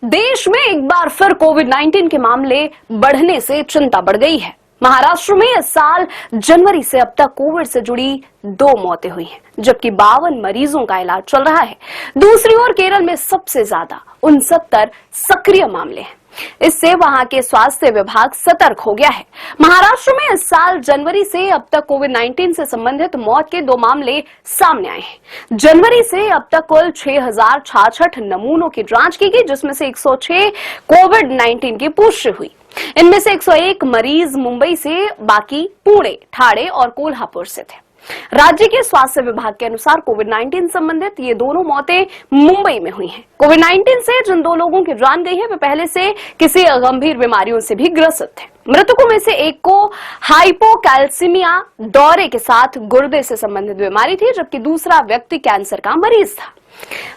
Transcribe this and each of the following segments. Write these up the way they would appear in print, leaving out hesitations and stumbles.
देश में एक बार फिर कोविड-19 के मामले बढ़ने से चिंता बढ़ गई है। महाराष्ट्र में इस साल जनवरी से अब तक कोविड से जुड़ी 2 मौतें हुई हैं, जबकि 52 मरीजों का इलाज चल रहा है। दूसरी ओर केरल में सबसे ज्यादा 69 सक्रिय मामले हैं। इससे वहां के स्वास्थ्य विभाग सतर्क हो गया है। महाराष्ट्र में इस साल जनवरी से अब तक कोविड-19 से संबंधित मौत के 2 मामले सामने आए हैं। जनवरी से अब तक कुल 6066 नमूनों की जांच की गई, जिसमें से 106 कोविड-19 की पुष्टि हुई। इनमें से 101 मरीज मुंबई से, बाकी पुणे, ठाणे और कोल्हापुर से थे। राज्य के स्वास्थ्य विभाग के अनुसार कोविड-19 संबंधित ये दोनों मौतें मुंबई में हुई हैं। कोविड-19 से जिन 2 लोगों की जान गई है, वे पहले से किसी गंभीर बीमारियों से भी ग्रसित थे। मृतकों में से एक को हाइपोकैल्सीमिया दौरे के साथ गुर्दे से संबंधित बीमारी थी, जबकि दूसरा व्यक्ति कैंसर का मरीज था।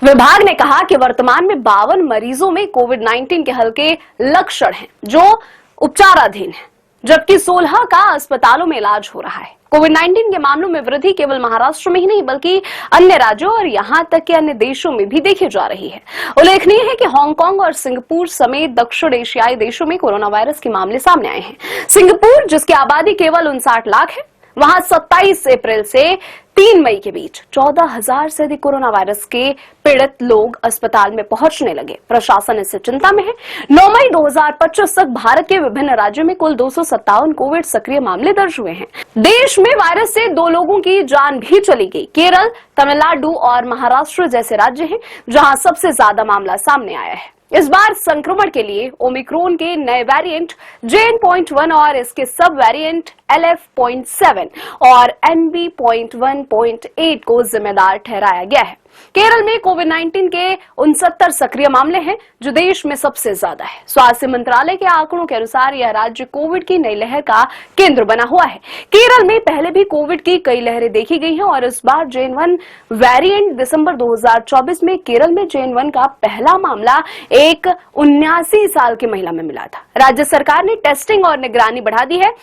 विभाग ने कहा कि वर्तमान में 52 मरीजों में कोविड-19 के हल्के लक्षण हैं, जो उपचाराधीन हैं, जबकि 16 का अस्पतालों में इलाज हो रहा है। कोविड-19 के मामलों में वृद्धि केवल महाराष्ट्र में ही नहीं, बल्कि अन्य राज्यों और यहां तक कि अन्य देशों में भी देखी जा रही है। उल्लेखनीय है कि हांगकांग और सिंगापुर समेत दक्षिण एशियाई देशों में कोरोना वायरस के मामले सामने आए हैं। सिंगापुर, जिसकी आबादी केवल 59 लाख है, वहां 27 अप्रैल से 3 मई के बीच 14,000 से अधिक कोरोना वायरस के पीड़ित लोग अस्पताल में पहुंचने लगे। प्रशासन इससे चिंता में है। 9 मई 2025 तक भारत के विभिन्न राज्यों में कुल 257 कोविड सक्रिय मामले दर्ज हुए हैं। देश में वायरस से 2 लोगों की जान भी चली गई। केरल, तमिलनाडु और महाराष्ट्र जैसे राज्य हैं जहां सबसे ज्यादा मामला सामने आया है। इस बार संक्रमण के लिए ओमिक्रॉन के नए वेरिएंट JN.1 और इसके सब वेरिएंट LF.7 और NB.1.8 को जिम्मेदार ठहराया गया है। केरल में कोविड-19 के 69 सक्रिय मामले हैं, जो देश में सबसे ज्यादा है। स्वास्थ्य मंत्रालय के आंकड़ों के अनुसार यह राज्य कोविड की नई लहर का केंद्र बना हुआ है। केरल में पहले भी कोविड की कई लहरें देखी गई हैं और इस बार JN.1 वेरिएंट दिसंबर 2024 में केरल में JN.1 का पहला मामला एक 79 साल की महिला में मिला था। राज्य सरकार ने टेस्टिंग और निगरानी बढ़ा दी है।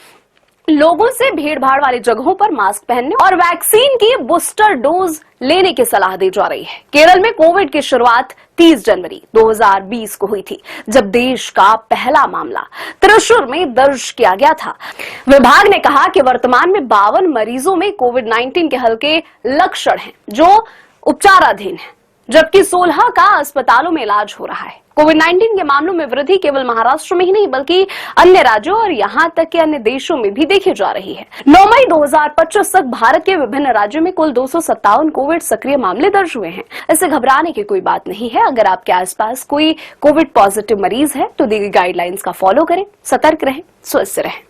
लोगों से भीड़-भाड़ वाली जगहों पर मास्क पहनने और वैक्सीन की बूस्टर डोज लेने की सलाह दी जा रही है। केरल में कोविड की शुरुआत 30 जनवरी 2020 को हुई थी, जब देश का पहला मामला त्रिशूर में दर्ज किया गया था। विभाग ने कहा कि वर्तमान में 52 मरीजों में कोविड-19 के हल्के लक्षण हैं, जो उपचाराधीन हैं, जबकि 16 का अस्पतालों में इलाज हो रहा है। कोविड-19 के मामलों में वृद्धि केवल महाराष्ट्र में ही नहीं, बल्कि अन्य राज्यों और यहां तक कि अन्य देशों में भी देखी जा रही है। 9 मई 2025 तक भारत के विभिन्न राज्यों में कुल 257 कोविड सक्रिय मामले दर्ज हुए हैं। इससे घबराने की कोई बात नहीं है। अगर आपके आसपास कोई कोविड पॉजिटिव मरीज है तो दी गई गाइडलाइंस का फॉलो करें, सतर्क रहें, स्वस्थ रहें।